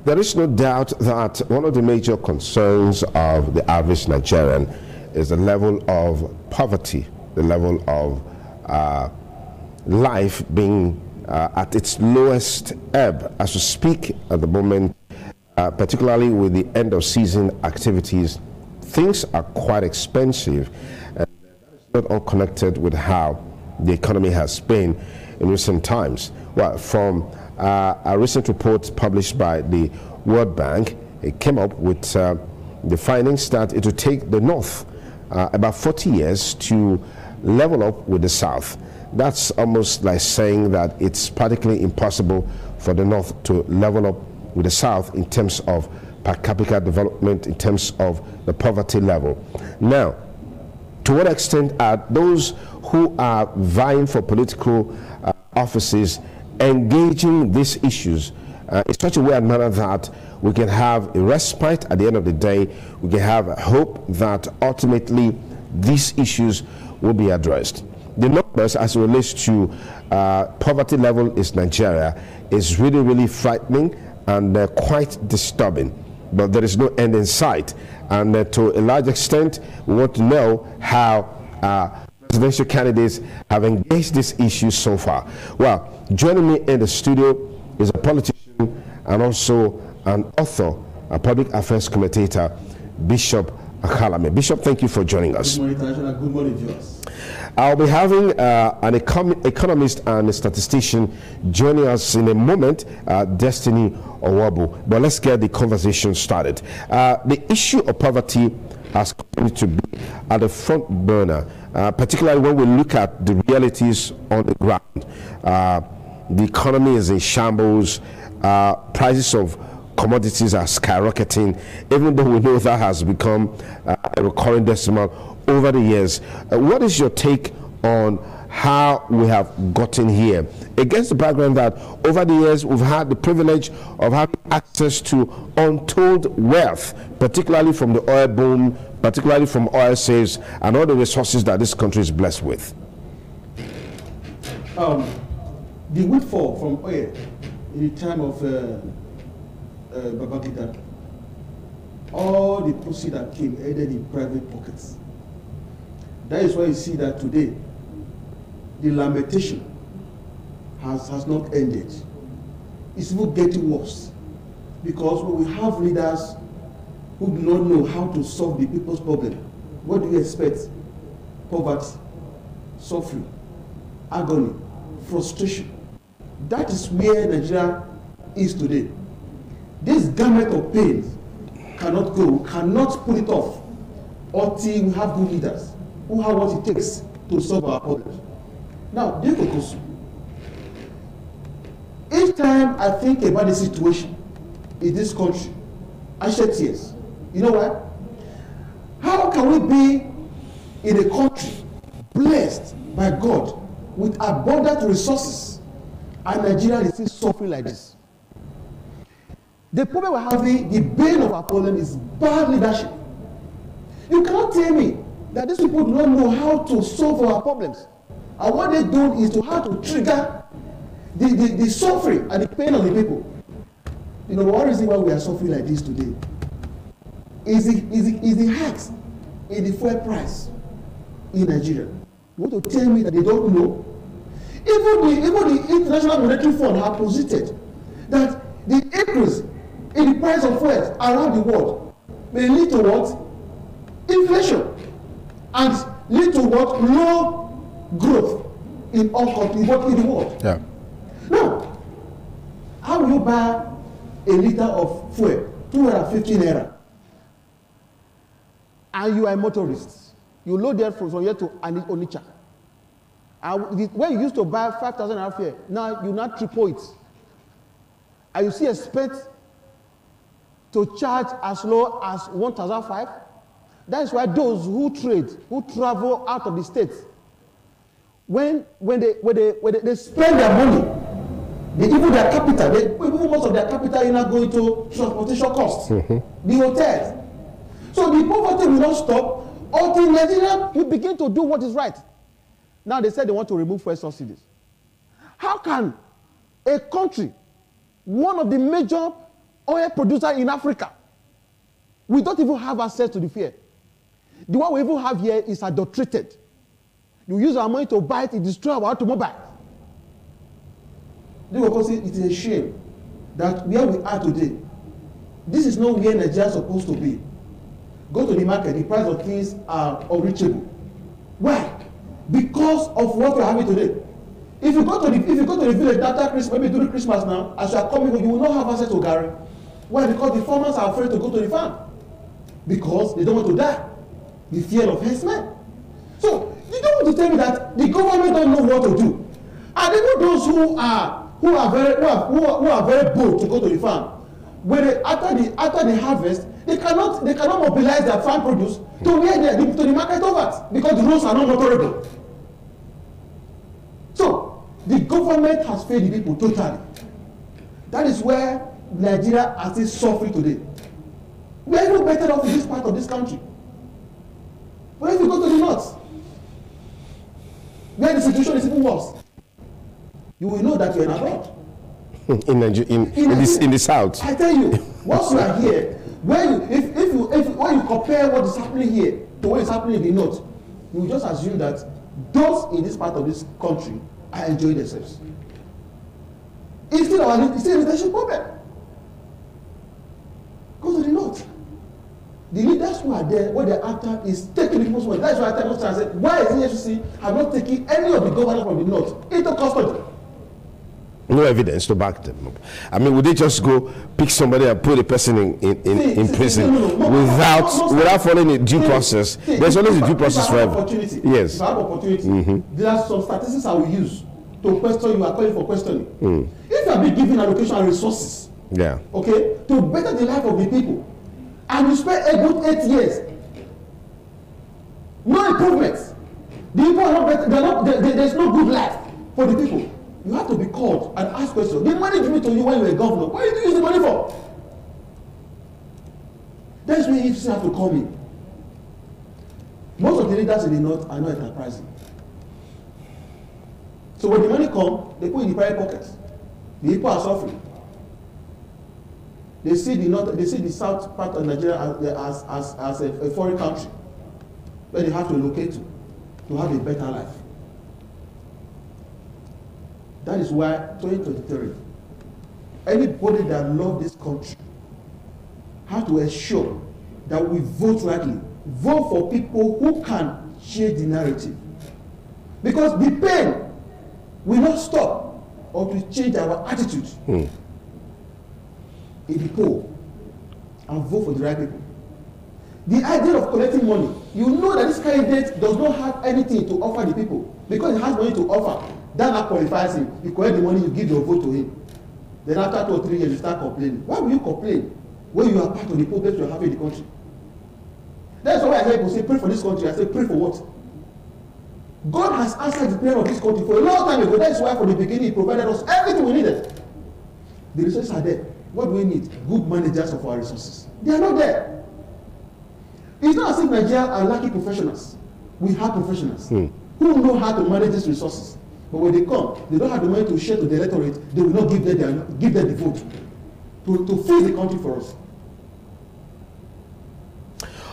There is no doubt that one of the major concerns of the average Nigerian is the level of poverty, the level of life being at its lowest ebb as we speak at the moment, particularly with the end of season activities. Things are quite expensive, and that is not all connected with how the economy has been in recent times. Well, from a recent report published by the World Bank, it came up with the findings that it would take the North about 40 years to level up with the South. That's almost like saying that it's practically impossible for the North to level up with the South in terms of per capita development, in terms of the poverty level. Now, to what extent are those who are vying for political offices engaging these issues in such a way and manner that we can have a respite at the end of the day, we can have a hope that ultimately these issues will be addressed? The numbers as it relates to poverty level in Nigeria is really, really frightening and quite disturbing. But there is no end in sight. And to a large extent, we want to know how presidential candidates have engaged this issue so far. Well, joining me in the studio is a politician and also an author, a public affairs commentator, Bishop Akalame. Bishop, thank you for joining us. Good morning, International. Good morning, viewers. I'll be having an economist and a statistician joining us in a moment, Destiny Owabu. But let's get the conversation started. The issue of poverty has continued to be at the front burner, particularly when we look at the realities on the ground. The economy is in shambles. Prices of commodities are skyrocketing, even though we know that has become a recurring decimal over the years. What is your take on how we have gotten here, against the background that over the years we've had the privilege of having access to untold wealth, particularly from the oil boom, particularly from oil sales and all the resources that this country is blessed with? The windfall from oil in the time of Babangida, all the proceeds that came ended in private pockets. That is why you see that today the lamentation has not ended. It's even getting worse, because when we have leaders who do not know how to solve the people's problem, what do you expect? Poverty, suffering, agony, frustration. That is where Nigeria is today. This garment of pain cannot go, cannot put it off until we have good leaders who have what it takes to solve our problems. Now, each time I think about the situation in this country, I shed tears. You know why? How can we be in a country blessed by God with abundant resources and Nigeria is still suffering like this? The problem we're having, the bane of our problem, is bad leadership. You cannot tell me that these people do not know how to solve our problems. And what they do is to how to trigger the suffering and the pain of the people. You know, one reason why we are suffering like this today is the hikes in the fuel price in Nigeria. You want to tell me that they don't know? Even the International Monetary Fund have posited that the increase in the price of fuel around the world may lead to what? Inflation. And lead to what? Low growth in all countries, but in the world. Yeah. Now, how will you buy a liter of fuel, 250 naira, and you are a motorist? You load there from here to Onitsha. When you used to buy 5,000 naira fuel, now you not triple it. And you see expect to charge as low as 1,500. That is why those who trade, who travel out of the state, when they spend their money, they even their capital, most of their capital is not going to transportation costs, the hotels. So the poverty will not stop until Nigeria will begin to do what is right. Now they said they want to remove fuel subsidies. How can a country, one of the major oil producer in Africa. We don't even have access to the fuel. The one we even have here is adulterated. You use our money to buy it, it destroys our automobile. It is a shame that where we are today, this is not where Nigeria is supposed to be. Go to the market, the price of things are unreachable. Why? Because of what we are having today. If you go to the village after Christmas, maybe during Christmas now, as you are coming home, you will not have access to Gary. Why? Because the farmers are afraid to go to the farm. Because they don't want to die. The fear of herdsmen. So you don't want to tell me that the government don't know what to do. And even those who are very bold to go to the farm, when after the harvest, they cannot mobilize their farm produce to where to the market overs because the roads are not motorable. So the government has failed the people totally. That is where Nigeria is still suffering today. We are even better off in this part of this country. But if you go to the north, where the situation is even worse, you will know that you are in abroad. In the south. I tell you, once you are here, when you compare what is happening here to what is happening in the north, you will just assume that those in this part of this country are enjoying themselves. It's still a leadership problem. Go to the north. The leaders who are there, what they're after is taking the people's money. That's why I tell most times, why is the EFCC have not taken any of the governors from the north into custody? No evidence to back them up. I mean, would they just go pick somebody and put a person in prison without following a due process? There's always a due process for everyone. Yes. If I have opportunity, there are some statistics I will use to question you. Are calling for questioning. If you are being given allocation and resources, okay, to better the life of the people, and you spend a good 8 years, no improvements. The people are not better. There's no good life for the people. You have to be called and ask questions. The money given to you when you were a governor, what did you use the money for? That's where you have to come in. Most of the leaders in the north are not enterprising. So when the money comes, they put it in the private pockets. The people are suffering. They see the south part of Nigeria as a foreign country where they have to locate to have a better life. That is why 2023, anybody that loves this country has to ensure that we vote rightly. Vote for people who can change the narrative. Because the pain will not stop until we change our attitude in the poll and vote for the right people. The idea of collecting money, you know that this candidate does not have anything to offer the people because he has money to offer. That not qualifies him. You collect the money, you give your vote to him. Then after 2 or 3 years, you start complaining. Why will you complain when you are part of the problems you are having in the country? That's why I hear people say, pray for this country. I say, pray for what? God has answered the prayer of this country for a long time ago. That's why from the beginning He provided us everything we needed. The resources are there. What do we need? Good managers of our resources. They are not there. It's not as if Nigeria are lacking professionals. We have professionals who know how to manage these resources. But when they come, they don't have the money to share to the electorate. They will not give them the vote to fix the country for us.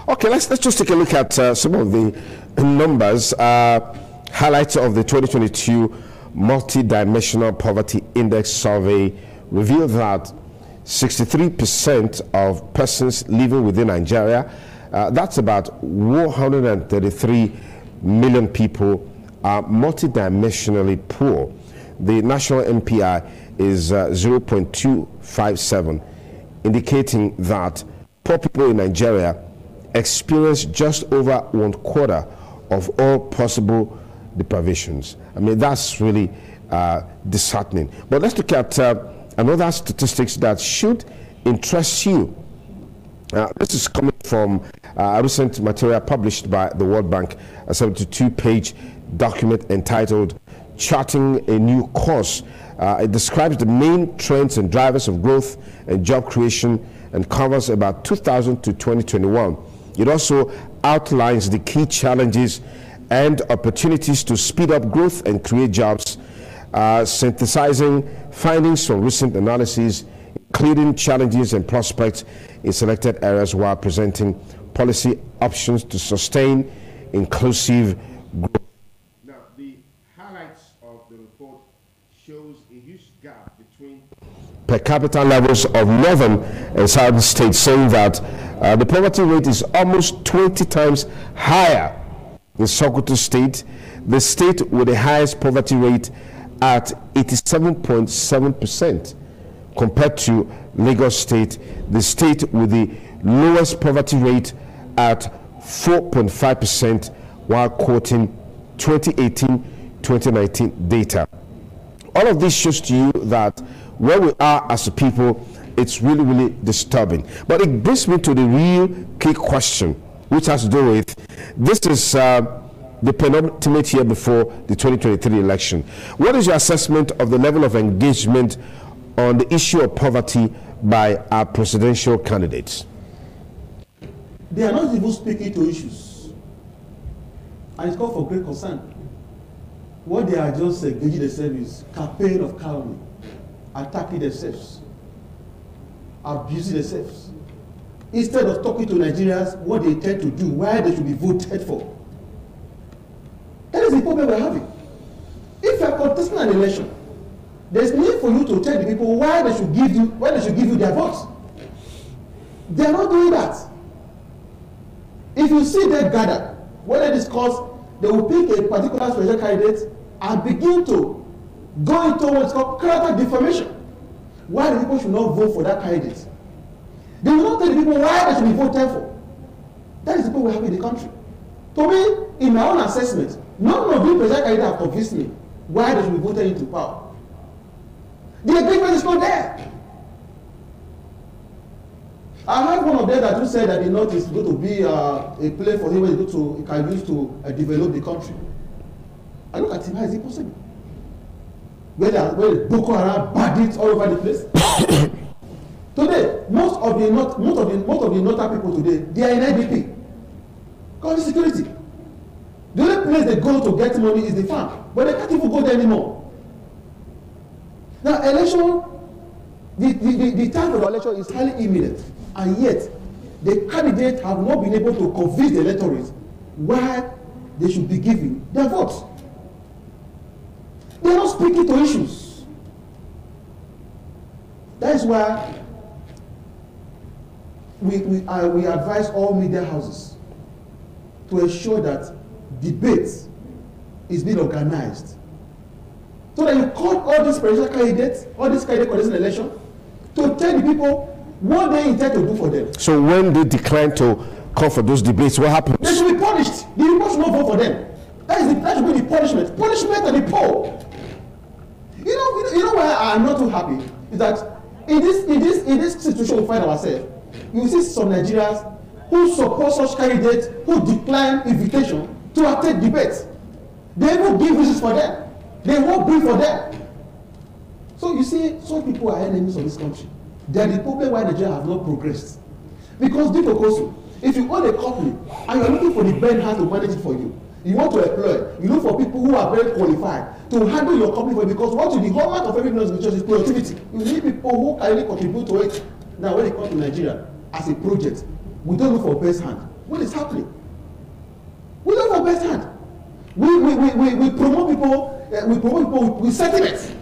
Okay, let's just take a look at some of the numbers. Highlights of the 2022 Multidimensional Poverty Index survey revealed that 63% of persons living within Nigeria, that's about 133 million people, are multidimensionally poor. The national MPI is 0.257, indicating that poor people in Nigeria experience just over 1/4 of all possible deprivations. I mean, that's really disheartening. But let's look at another statistics that should interest you. This is coming from a recent material published by the World Bank, a 72-page document entitled Charting a New Course. It describes the main trends and drivers of growth and job creation and covers about 2000 to 2021. It also outlines the key challenges and opportunities to speed up growth and create jobs, synthesizing findings from recent analyses in including challenges and prospects in selected areas while presenting policy options to sustain inclusive growth. Now, the highlights of the report shows a huge gap between per capita levels of northern and southern states, saying that the poverty rate is almost 20 times higher in Sokoto State, the state with the highest poverty rate at 87.7%, compared to Lagos State, the state with the lowest poverty rate at 4.5%, while quoting 2018-2019 data. All of this shows to you that where we are as a people, it's really, really disturbing. But it brings me to the real key question, which has to do with, this is the penultimate year before the 2023 election. What is your assessment of the level of engagement on the issue of poverty by our presidential candidates? They are not even speaking to issues, and it's called for great concern. What they are just engaging themselves is campaign of calumny, attacking themselves, abusing themselves, instead of talking to Nigerians what they intend to do, why they should be voted for. That is the problem we're having. If you are contesting an election, there's need for you to tell the people why they should give you their votes. They are not doing that. If you see them gather, when they discuss, they will pick a particular special candidate and begin to go into what's called character defamation. Why the people should not vote for that candidate. They will not tell the people why they should be voted for. That is the problem we have in the country. To me, in my own assessment, none of the presidential candidates have convinced me why they should be voted into power. The agreement is not there. I heard one of them that who said that the North is going to be a place for him where he can use to develop the country. I look at him, how is it possible? Where Boko Haram bandits all over the place. Today, most of the northern people today, they are in IDP. Called security. The only place they go to get money is the farm, but they can't even go there anymore. Now, election, the time for the election is highly imminent, and yet the candidates have not been able to convince the electorate why they should be giving their votes. They are not speaking to issues. That is why we advise all media houses to ensure that debate is being organized, so that you call all these presidential candidates, all these candidates contesting the election, to tell the people what they intend to do for them. So when they decline to call for those debates, what happens? They should be punished. The people should not vote for them. That should be the punishment. Punishment of the poor. You know why I'm not too happy is that in this situation we find ourselves, you see some Nigerians who support such candidates who decline invitation to attend debates. They will give reasons for them. They won't bring for them. So you see, some people are enemies of this country. They are the problem why Nigeria have not progressed. Because if you own a company and you are looking for the best hand to manage it for you, you want to employ, you look for people who are very qualified to handle your company for you, because what is the hallmark of every business is productivity. You need people who can really contribute to it. Now, when it comes to Nigeria as a project, we don't look for best hand. What is happening? We look for best hand. We promote people. We promote people with sentiments.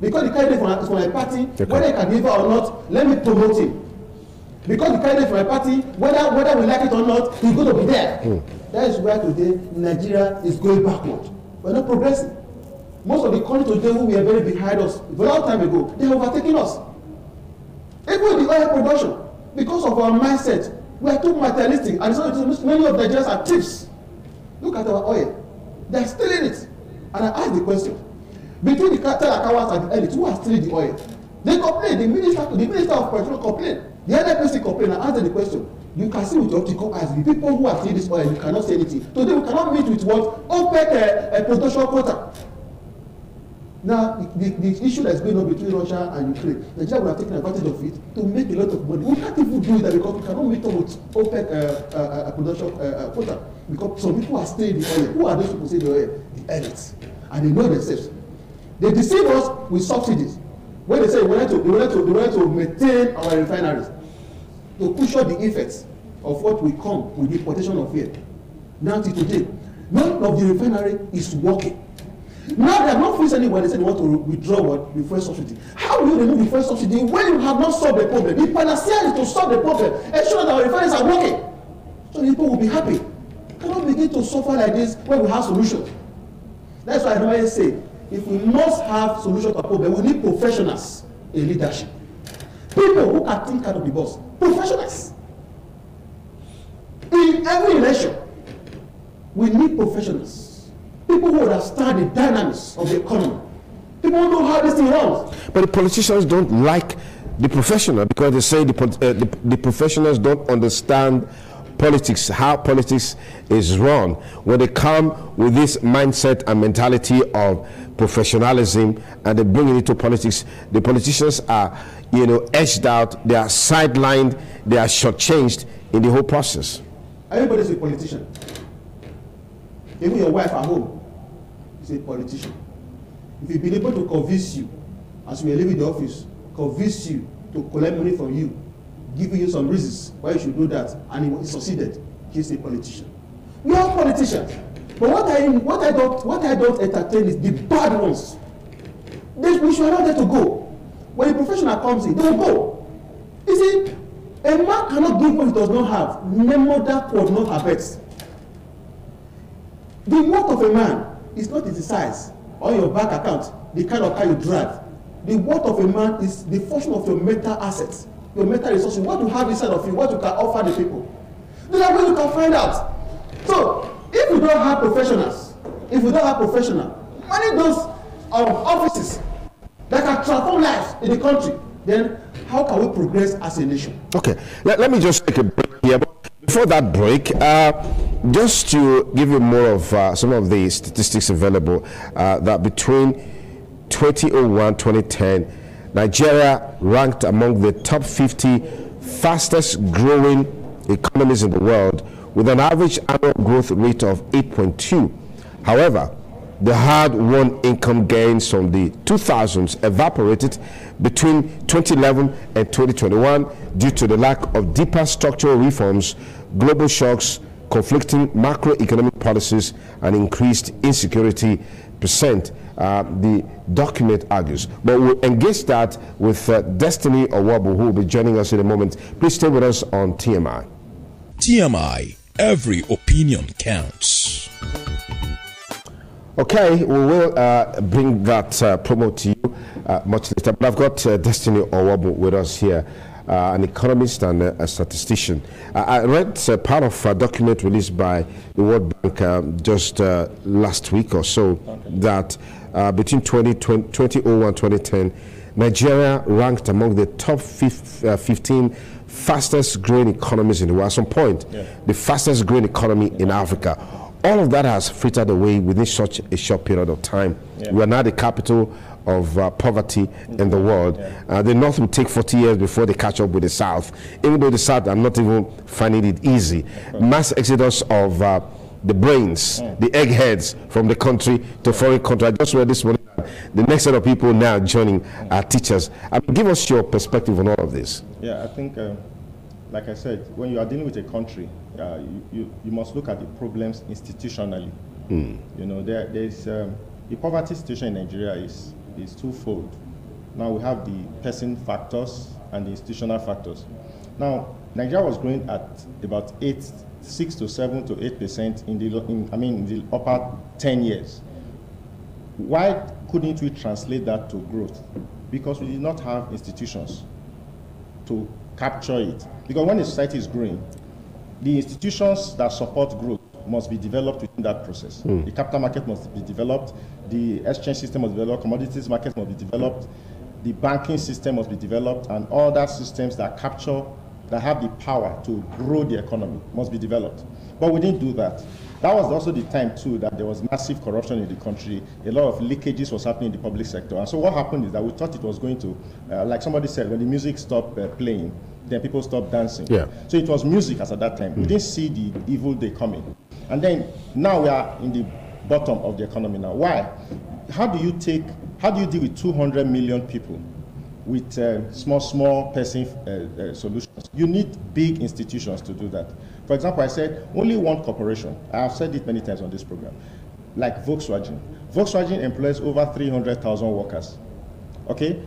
Because the candidate is from my party, whether he can deliver or not, let me promote him. Because the candidate from my party, whether we like it or not, he's going to be there. That is why today Nigeria is going backward. We're not progressing. Most of the countries today who were very behind us a long time ago, they have overtaken us. Even the oil production, because of our mindset, we are too materialistic, and so many of Nigerians are thieves. Look at our oil. They are stealing it. And I ask the question, between the cartel accounts and the elite, who are stealing the oil? They complain. The minister of petroleum complain. The NNPC complain. I ask them the question. You can see with your optical eyes the people who are stealing this oil. You cannot say anything. Today we cannot meet with what OPEC production quota. Now the issue that's going on between Russia and Ukraine, Nigeria will have taken advantage of it to make a lot of money. We can't even do that because we cannot meet up with OPEC production quota, because some people are stealing the oil. Who are those people stealing the oil? The elites, and they know themselves. They deceive us with subsidies. when they say they wanted to maintain our refineries, to cushion the effects of what will come with deportation of fuel. Now till today, none of the refinery is working. Now they have not finished anywhere. They said they want to withdraw what? The fuel subsidy. How will you remove the fuel subsidy when you have not solved the problem? The panacea is to solve the problem, ensure that our refineries are working, so people will be happy. We cannot begin to suffer like this when we have solutions. That's why I normally say, if we must have solutions to our problem, we need professionals in leadership. People who can think out of the box. Professionals. In every election, we need professionals. People who understand the dynamics of the economy. People who know how this thing runs. But the politicians don't like the professional because they say the professionals don't understand politics, how politics is run. When they come with this mindset and mentality of professionalism and they bring it into politics, the politicians are, edged out, they are sidelined, they are shortchanged in the whole process. Everybody's a politician. Even your wife at home is a politician. If you've been able to convince you, as we are leaving the office, convince you to collect money from you, giving you some reasons why you should do that, and he succeeded, he's a politician. We are politicians. But what I don't entertain is the bad ones. We should allow them to go. When a professional comes in, they will go. You see, a man cannot give what he does not have. No mother could not have it. The worth of a man is not in the size or your bank account, the kind of car you drive. The worth of a man is the function of your mental assets, your mental resources, what you have inside of you, what you can offer the people. Then when you can find out. So, if you don't have professionals, manage those offices that can transform lives in the country, then how can we progress as a nation? Okay, let me just take a break here. Before that break, just to give you more of some of the statistics available, that between 2001-2010, Nigeria ranked among the top 50 fastest growing economies in the world with an average annual growth rate of 8.2. However, the hard-won income gains from the 2000s evaporated between 2011 and 2021 due to the lack of deeper structural reforms, global shocks, conflicting macroeconomic policies, and increased insecurity percent, the document argues. But we'll engage that with Destiny Owabu, who will be joining us in a moment. Please stay with us on TMI. TMI, every opinion counts. Okay, we will bring that promo to you much later. But I've got Destiny Owabu with us here, an economist and a statistician. I read part of a document released by the World Bank just last week or so, that between 2001 and 2010, Nigeria ranked among the top 15 fastest growing economies in the world. At some point, the fastest growing economy in Africa. All of that has frittered away within such a short period of time. We are now the capital of poverty in the world. The North will take 40 years before they catch up with the South, even though the South are not even finding it easy. Mass exodus of the brains, the eggheads from the country to foreign country. I just read this morning the next set of people now joining are teachers. Give us your perspective on all of this. Yeah, I think, like I said, when you are dealing with a country, you must look at the problems institutionally. You know, there's the poverty situation in Nigeria is twofold. Now we have the person factors and the institutional factors. Now Nigeria was growing at about 6 to 7 to 8% in the upper 10 years. Why couldn't we translate that to growth? Because we did not have institutions to capture it. Because when a society is growing, the institutions that support growth must be developed within that process. The capital market must be developed, the exchange system must be developed, commodities market must be developed, the banking system must be developed, and all that systems that capture, that have the power to grow the economy must be developed. But we didn't do that. That was also the time too that there was massive corruption in the country. A lot of leakages was happening in the public sector. And so what happened is that we thought it was going to, like somebody said, when the music stopped playing, then people stopped dancing. So it was music as at that time. We didn't see the evil day coming. And then now we are in the bottom of the economy now. Why? How do you deal with 200 million people with small person solutions. You need big institutions to do that. For example, I said only one corporation. I have said it many times on this program, like Volkswagen. Volkswagen employs over 300,000 workers. Okay?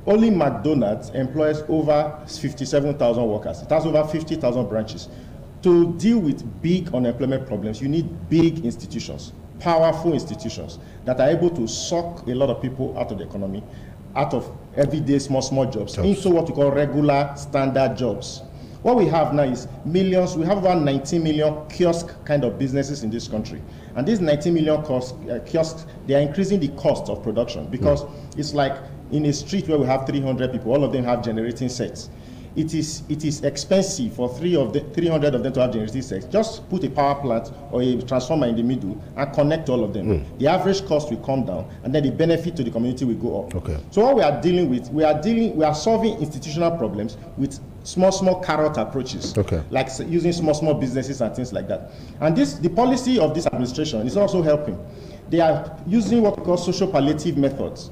Only McDonald's employs over 57,000 workers. It has over 50,000 branches. To deal with big unemployment problems, you need big institutions, powerful institutions that are able to suck a lot of people out of the economy, out of everyday small jobs, into what we call regular standard jobs. What we have now is millions. We have about 19 million kiosk kind of businesses in this country. And these 19 million kiosks, they are increasing the cost of production because it's like in a street where we have 300 people, all of them have generating sets. It is expensive for 300 of them to have generating sets. Just put a power plant or a transformer in the middle and connect all of them. The average cost will come down, and then the benefit to the community will go up. Okay. So what we are dealing with, we are solving institutional problems with small carrot approaches, like using small businesses and things like that. And the policy of this administration is also helping. They are using what we call social palliative methods.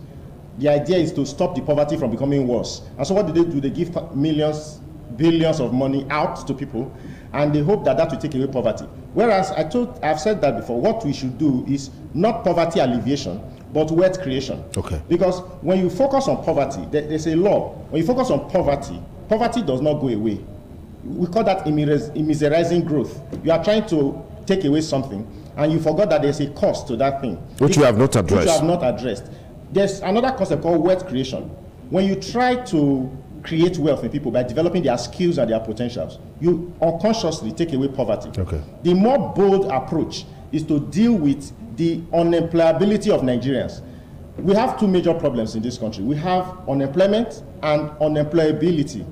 The idea is to stop the poverty from becoming worse. And so what do? They give millions, billions of money out to people, and they hope that will take away poverty. Whereas I've said that before, what we should do is not poverty alleviation, but wealth creation. Okay. Because when you focus on poverty, there's a law. When you focus on poverty, poverty does not go away. We call that immiserizing growth. You are trying to take away something, and you forgot that there's a cost to that thing. Which you have not addressed. Which you have not addressed. There's another concept called wealth creation. When you try to create wealth in people by developing their skills and their potentials, you unconsciously take away poverty. Okay. The more bold approach is to deal with the unemployability of Nigerians. We have two major problems in this country. We have unemployment and unemployability.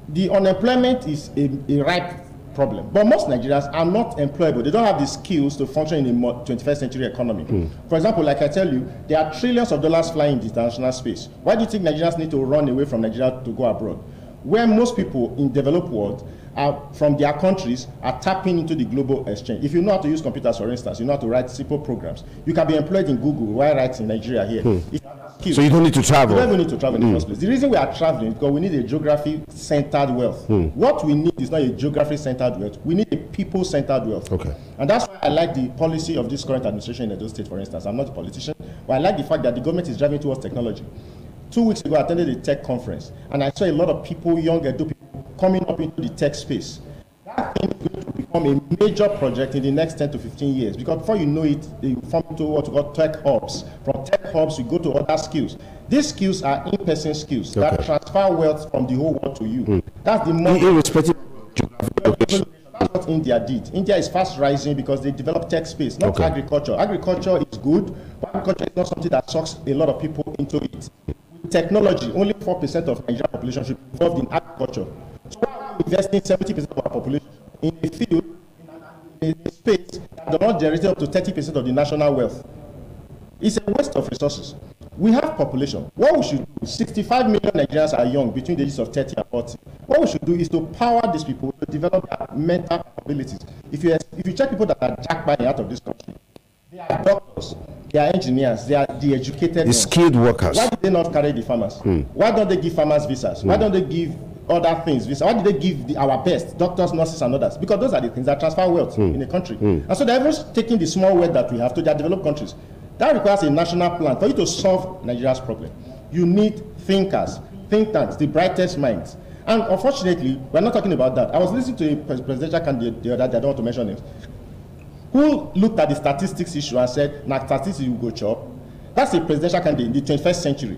The unemployment is a ripe problem, but most Nigerians are not employable. They don't have the skills to function in a 21st century economy. For example, like I tell you, there are trillions of dollars flying in the international space. Why do you think Nigerians need to run away from Nigeria to go abroad? Where most people in developed world are from their countries are tapping into the global exchange. If you know how to use computers, for instance, you know how to write simple programs, you can be employed in Google while writing in Nigeria here. So you don't need to travel. You don't even need to travel in the first place. The reason we are traveling is because we need a geography-centered wealth. What we need is not a geography-centered wealth. We need a people-centered wealth. Okay. And that's why I like the policy of this current administration in Edo State, for instance. I'm not a politician, but I like the fact that the government is driving towards technology. 2 weeks ago, I attended a tech conference, and I saw a lot of people, young Edo people, coming up into the tech space. That thing is going to become a major project in the next 10 to 15 years, because before you know it, they form into what we call tech hubs. From tech hubs, we go to other skills. These skills are in-person skills that transfer wealth from the whole world to you. That's the most irrespective of geography. That's what India did. India is fast rising because they developed tech space, not agriculture. Agriculture is good, but agriculture is not something that sucks a lot of people into it. With technology, only 4% of Nigerian population should be involved in agriculture. So why are we investing 70% of our population in a field, in a space that does not generate up to 30% of the national wealth? It's a waste of resources. We have population. What we should do, 65 million Nigerians are young, between the ages of 30 and 40. What we should do is to power these people to develop their mental abilities. If you check people that are jackpotting out of this country, they are doctors, they are engineers, they are the educated, the skilled workers. Why did they not carry the farmers? Why don't they give farmers visas? Why don't they give other things visa? Why did they give our best, doctors, nurses, and others? Because those are the things that transfer wealth in a country. And so they're even taking the small wealth that we have to their developed countries. That requires a national plan. For you to solve Nigeria's problem, you need thinkers, think tanks, the brightest minds. And unfortunately, we're not talking about that. I was listening to a presidential candidate the other day, I don't want to mention names, who looked at the statistics issue and said, "Now statistics will go chop." That's a presidential candidate in the 21st century.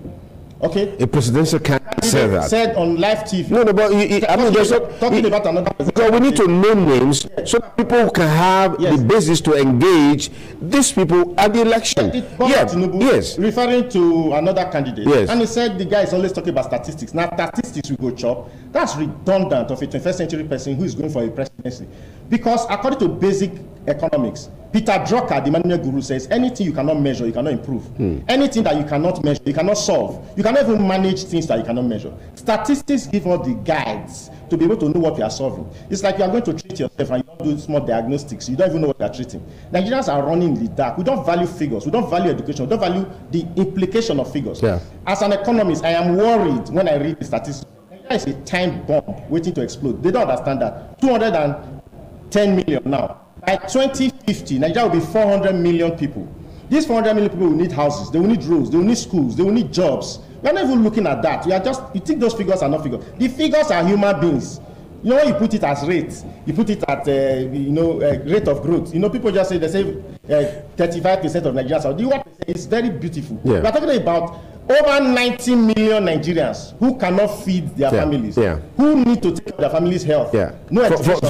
Okay? A presidential candidate said that. Said on live TV. No, but I mean, there's talking about another president. Because we need to name names so that people can have the basis to engage these people at the election. Yes. Referring to another candidate. Yes. And he said the guy is always talking about statistics. Now, statistics will go chop. That's redundant of a 21st century person who is going for a presidency. Because according to basic economics, Peter Drucker, the management guru, says anything you cannot measure, you cannot improve. Anything that you cannot measure, you cannot solve. You cannot even manage things that you cannot measure. Statistics give us the guides to be able to know what we are solving. It's like you are going to treat yourself and you don't do small diagnostics, you don't even know what they're treating. Nigerians are running in the dark. We don't value figures. We don't value education. We don't value the implication of figures. Yeah. As an economist, I am worried when I read the statistics. Nigeria is a time bomb waiting to explode. They don't understand that. 210 million now. By 2050, Nigeria will be 400 million people. These 400 million people will need houses, they will need roads, they will need schools, they will need jobs. We are not even looking at that. You think those figures are not figures. The figures are human beings. You know, when you put it as rates, you put it at rate of growth. You know, people just say 35% of Nigerians. Do you want to say it's very beautiful? Yeah. We are talking about over 90 million Nigerians who cannot feed their families, who need to take care of their family's health. No education.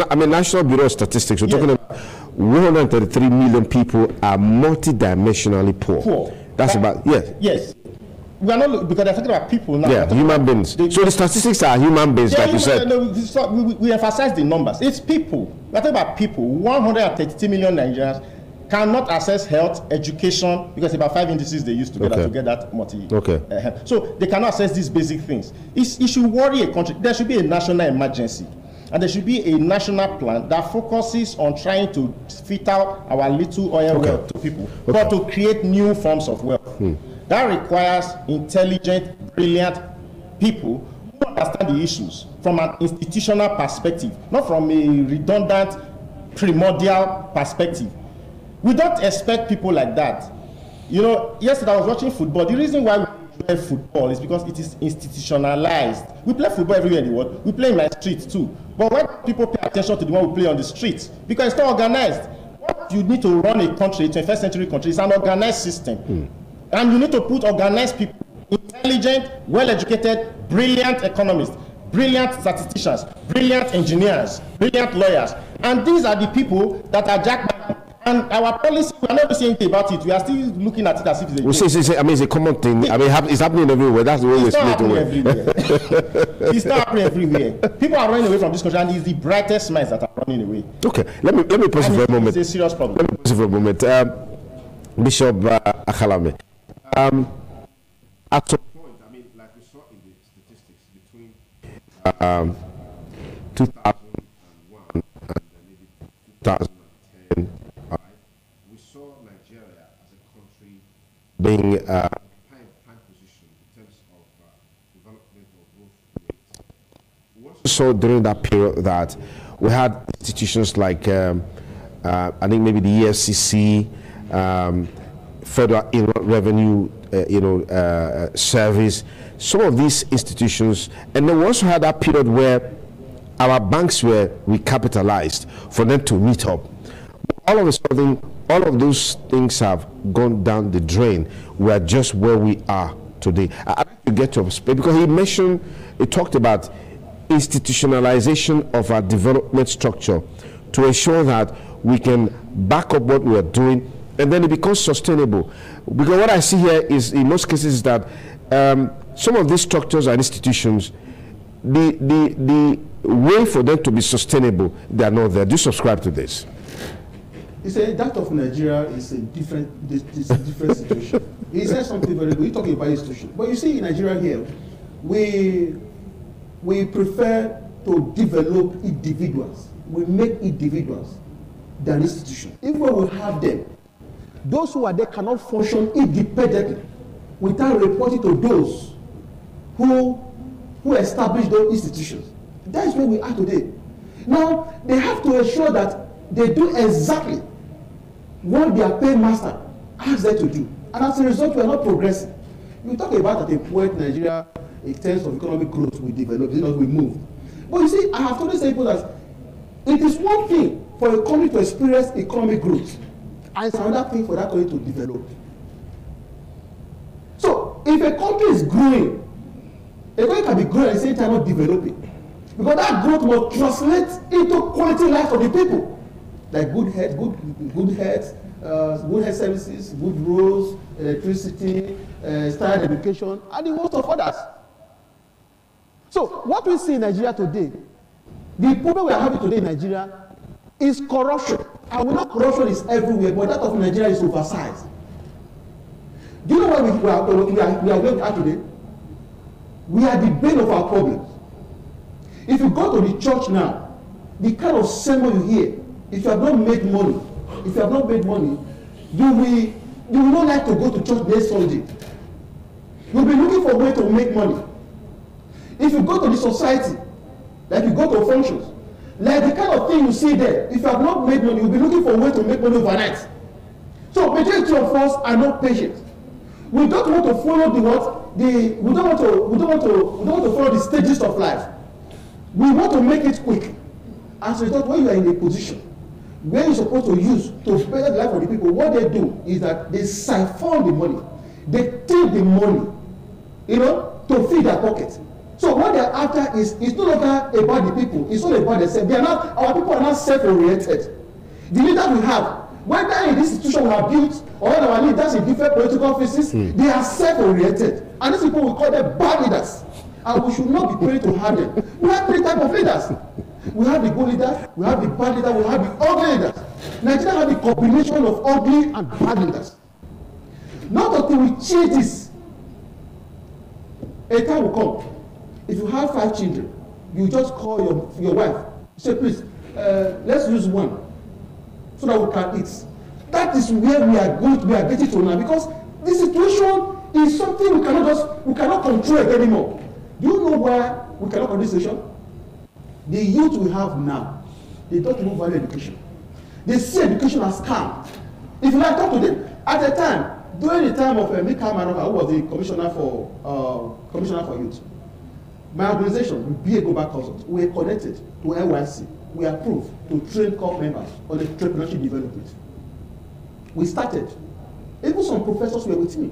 I mean, National Bureau of Statistics, we're talking about 133 million people are multidimensionally poor. That's about, Yes. We are not, because they're talking about people now. Yeah, human beings. So the statistics are human beings, like you said. We emphasize the numbers. It's people. We're talking about people. 132 million Nigerians cannot access health, education, because about 5 indices they use together to get that multi. So they cannot access these basic things. It should worry a country. There should be a national emergency. And there should be a national plan that focuses on trying to fit out our little oil wealth to people, but to create new forms of wealth. That requires intelligent, brilliant people who understand the issues from an institutional perspective, not from a redundant, primordial perspective. We don't expect people like that. You know, yesterday I was watching football. The reason why we play football is because it is institutionalized. We play football everywhere in the world. We play in my street too. But when people pay attention to the one we play on the street, because it's not organized. What you need to run a country, a 21st century country, is an organized system. And you need to put organized people, intelligent, well-educated, brilliant economists, brilliant statisticians, brilliant engineers, brilliant lawyers. And these are the people that are jacked. And our policy, we are not saying anything about it. We are still looking at it as if it's a it's a common thing. I mean, it's happening everywhere. That's the way we split away. It's not happening everywhere. People are running away from this country, and it's the brightest minds that are running away. Okay, let me pause it for a moment. It's a serious problem. Let me pause it for a moment. Bishop Akhalame. At some point, I mean, like we saw in the statistics between 2001 and maybe 2010, we saw Nigeria as a country being prime position in terms of development or growth rate. We also saw during that period that we had institutions like I think maybe the EFCC, Federal Inland Revenue, Service, some of these institutions, and then we also had that period where our banks were recapitalized for them to meet up. All of a sudden, all of those things have gone down the drain. We are just where we are today. I'd like to get to a because he talked about institutionalization of our development structure to ensure that we can back up what we are doing, and then it becomes sustainable. Because what I see here is, in most cases, is that some of these structures and institutions, the way for them to be sustainable, they are not there. Do you subscribe to this? That of Nigeria is a different situation. He said something very good. You're talking about institution, but you see, in Nigeria here, we prefer to develop individuals. We make individuals than institutions. Even when we have them, those who are there cannot function independently without reporting to those who establish those institutions. That is where we are today. Now, they have to ensure that they do exactly what their paymaster asks them to do. And as a result, we are not progressing. You talk about that a poor Nigeria, in terms of economic growth, we develop, we move. But you see, I have told these people that it is one thing for a country to experience economic growth, and it's another thing for that country to develop. So, if a country is growing, a country can be growing at the same time not developing. Because that growth must translate into quality life for the people. Like good health, good health services, good roads, electricity, standard education, and the host of others. So, what we see in Nigeria today, the problem we are having today in Nigeria is corruption. And we know corruption is everywhere, but that of Nigeria is oversized. Do you know why we are where we are today? We are the bane of our problems. If you go to the church now, the kind of sermon you hear, if you have not made money, you will not like to go to church next Sunday. You'll be looking for a way to make money. If you go to the society, like you go to functions, like the kind of thing you see there, if you have not made money, you'll be looking for a way to make money overnight. So majority of us are not patient. We don't want to follow we don't want to follow the stages of life. We want to make it quick. As a result, when you are in a position where you're supposed to use to better the life of the people, what they do is that they siphon the money. They take the money, to feed their pockets. So what they're after is, it's no longer about the people, it's not about themselves. Our people are not self-oriented. The leaders we have, whether in this institution we have built or our leaders in different political offices, they are self-oriented. And these people, we call them bad leaders. And we should not be praying to have them. We have three types of leaders. We have the good leader, we have the bad leader, we have the ugly leaders. Nigeria has the combination of ugly and bad leaders. Not until we change this, a time will come. If you have 5 children, you just call your wife, say, please, let's use one so that we can eat. That is where we are getting to now, because this situation is something we cannot control it anymore. Do you know why we cannot control this situation? The youth we have now, they don't even value education. They see education as scam. If you like talk to them, at the time, during the time of Mika Manoka, who was the commissioner for youth, my organization, BA Global Consult, we are connected to NYC. We are approved to train corps members on entrepreneurship development. We started. Even some professors were with me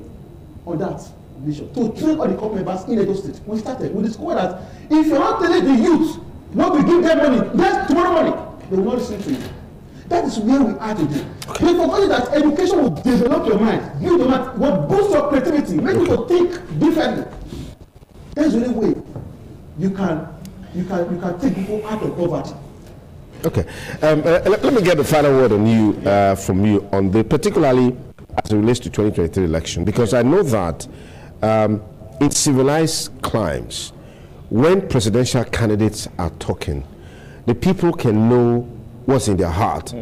on that vision to train all the corps members in Edo State. We started. We discovered that if you're not telling the youth not to give them money, yes, tomorrow morning, they will not listen to you. That is where we are today. Okay. We forgot that education will develop your mind, build your mind, will boost your creativity, make you to think differently. That's the only way you can take people out of poverty. Okay. Let me get the final word on you from you on the particularly as it relates to 2023 election, because I know that in civilized climes, when presidential candidates are talking, the people can know what's in their heart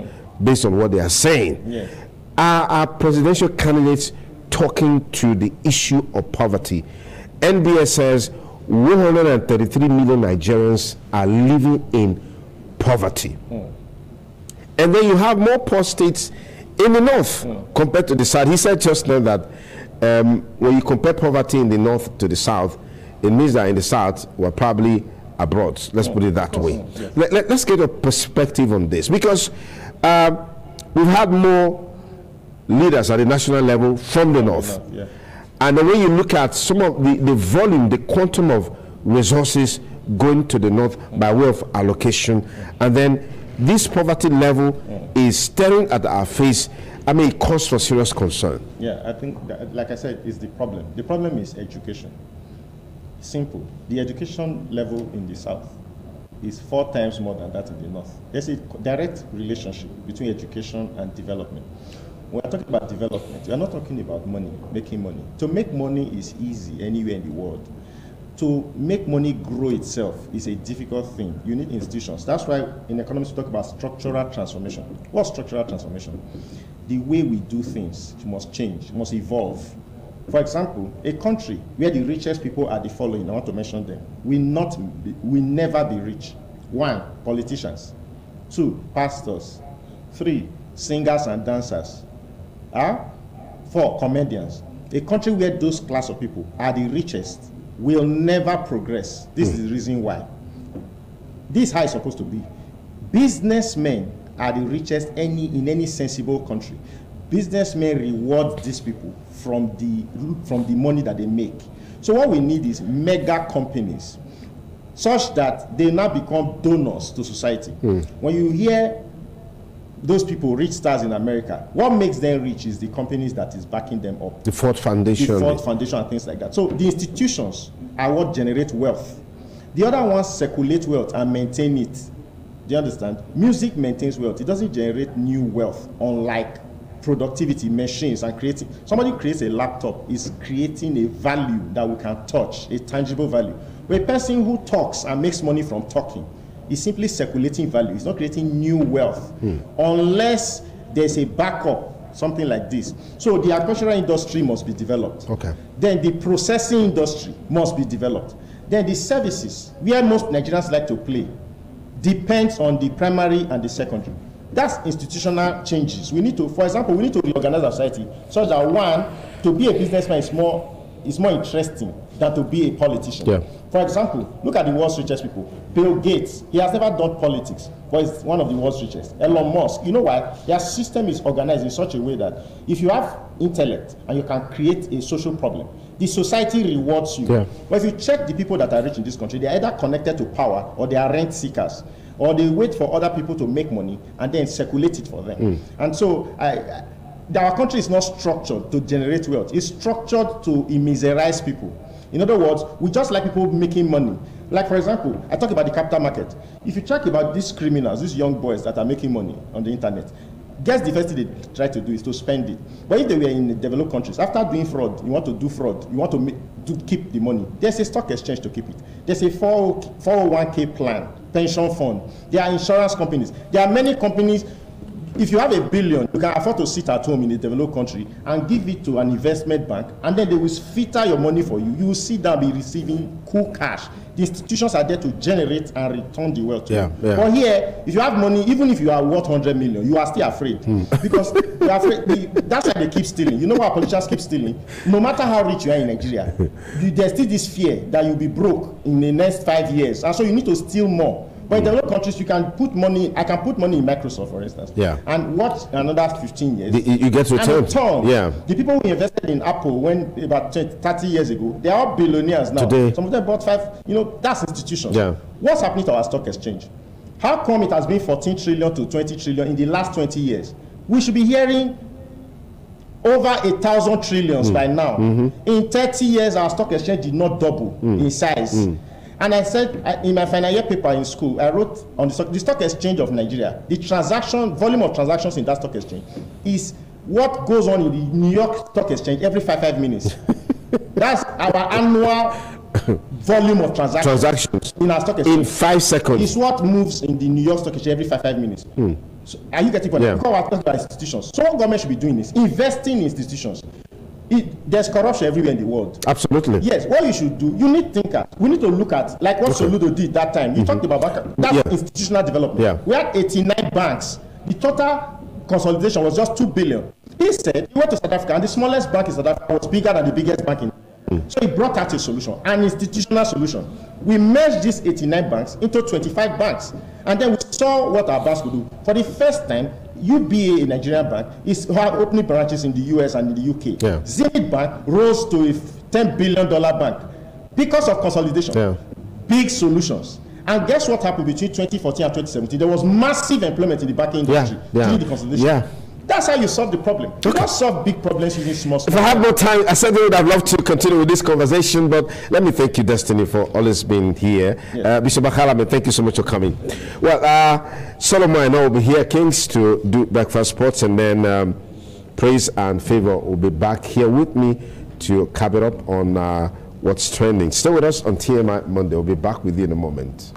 based on what they are saying. Yes. Are presidential candidates talking to the issue of poverty? NBS says 133 million Nigerians are living in poverty. And then you have more poor states in the north compared to the south. He said just now that when you compare poverty in the north to the south, it means that in the south we're probably abroad. Let's put it that way. Yes. Let's get a perspective on this, because we've had more leaders at the national level from the north. Yeah. And then when you look at some of the volume, the quantum of resources going to the north by way of allocation, and then this poverty level is staring at our face. I mean, it calls for serious concern. Yeah, I think, that, like I said, is the problem. The problem is education. Simple. The education level in the south is 4 times more than that in the north. There's a direct relationship between education and development. When we're talking about development, we're not talking about money, making money. To make money is easy anywhere in the world. To make money grow itself is a difficult thing. You need institutions. That's why in economics we talk about structural transformation. What's structural transformation? The way we do things must change, must evolve. For example, a country where the richest people are the following, I want to mention them, will never be rich. 1, politicians. 2, pastors. 3, singers and dancers. 4, comedians. A country where those class of people are the richest will never progress. This is the reason why. This is how it's supposed to be. Businessmen are the richest in any sensible country. Businessmen reward these people from the money that they make. So what we need is mega companies, such that they now become donors to society. When you hear those people, rich stars in America, what makes them rich is the companies that is backing them up. The Ford Foundation. The Ford Foundation and things like that. So the institutions are what generate wealth. The other ones circulate wealth and maintain it. Do you understand? Music maintains wealth. It doesn't generate new wealth, unlike productivity, machines, and creating. Somebody creates a laptop, is creating a value that we can touch, a tangible value. A person who talks and makes money from talking is simply circulating value. It's not creating new wealth unless there's a backup, something like this. So the agricultural industry must be developed. Okay. Then the processing industry must be developed. Then the services, where most Nigerians like to play, depends on the primary and the secondary. That's institutional changes. We need to, for example, we need to reorganize our society such that, one, to be a businessman is more interesting than to be a politician. Yeah. For example, look at the world's richest people. Bill Gates, he has never done politics, but he's one of the world's richest. Elon Musk, you know why? Their system is organized in such a way that if you have intellect and you can create a social problem, the society rewards you. Yeah. But if you check the people that are rich in this country, they're either connected to power or they are rent seekers, or they wait for other people to make money and then circulate it for them. And so our country is not structured to generate wealth. It's structured to immiserize people. In other words, we just like people making money. Like, for example, I talk about the capital market. If you check about these criminals, these young boys that are making money on the internet, guess the first thing they try to do is to spend it. But if they were in the developed countries, after doing fraud, you want to do fraud, you want to keep the money, there's a stock exchange to keep it. There's a 401k plan, pension fund. There are insurance companies. There are many companies. If you have $1 billion, you can afford to sit at home in a developed country and give it to an investment bank, and then they will filter your money for you. You will sit down and be receiving cool cash. The institutions are there to generate and return the wealth to you. Yeah. But here, if you have money, even if you are worth 100 million, you are still afraid. Because you are afraid. That's why they keep stealing. You know why politicians keep stealing? No matter how rich you are in Nigeria, there's still this fear that you'll be broke in the next 5 years. And so you need to steal more. But in developed countries, you can put money. I can put money in Microsoft, for instance, and watch another 15 years. You get returned. Yeah. The people who invested in Apple when about 30 years ago, they are all billionaires now. Today. Some of them bought 5. You know, that's institutions. Yeah. What's happening to our stock exchange? How come it has been 14 trillion to 20 trillion in the last 20 years? We should be hearing over 1,000 trillions by now. In 30 years, our stock exchange did not double in size. And I said in my final year paper in school, I wrote on the stock exchange of Nigeria, the volume of transactions in that stock exchange is what goes on in the New York Stock Exchange every 5 minutes. That's our annual volume of transactions in our stock exchange. In 5 seconds. It's what moves in the New York Stock Exchange every 5 minutes. So are you getting what? Because we're talking about institutions. So what government should be doing is investing in institutions. There's corruption everywhere in the world. Absolutely. Yes, what you should do, you need thinkers. We need to look at, like what Soludo did that time. You talked about that's institutional development. We had 89 banks. The total consolidation was just 2 billion. He said he went to South Africa, and the smallest bank in South Africa was bigger than the biggest bank in. So he brought out a solution, an institutional solution. We merged these 89 banks into 25 banks. And then we saw what our banks could do. For the first time, UBA, a Nigerian bank, is opening branches in the US and in the UK. Zenith Bank rose to a $10 billion bank because of consolidation. Big solutions. And guess what happened between 2014 and 2017? There was massive employment in the banking industry during the consolidation. That's how you solve the problem. You don't solve big problems using small. If I had more time, I certainly would have loved to continue with this conversation, but let me thank you, Destiny, for always being here. Bishop Bakala, thank you so much for coming. Well, Solomon and I will be here, Kings, to do Breakfast Sports, and then Praise and Favor will be back here with me to cap it up on what's trending. Stay with us on TMI Monday. We'll be back with you in a moment.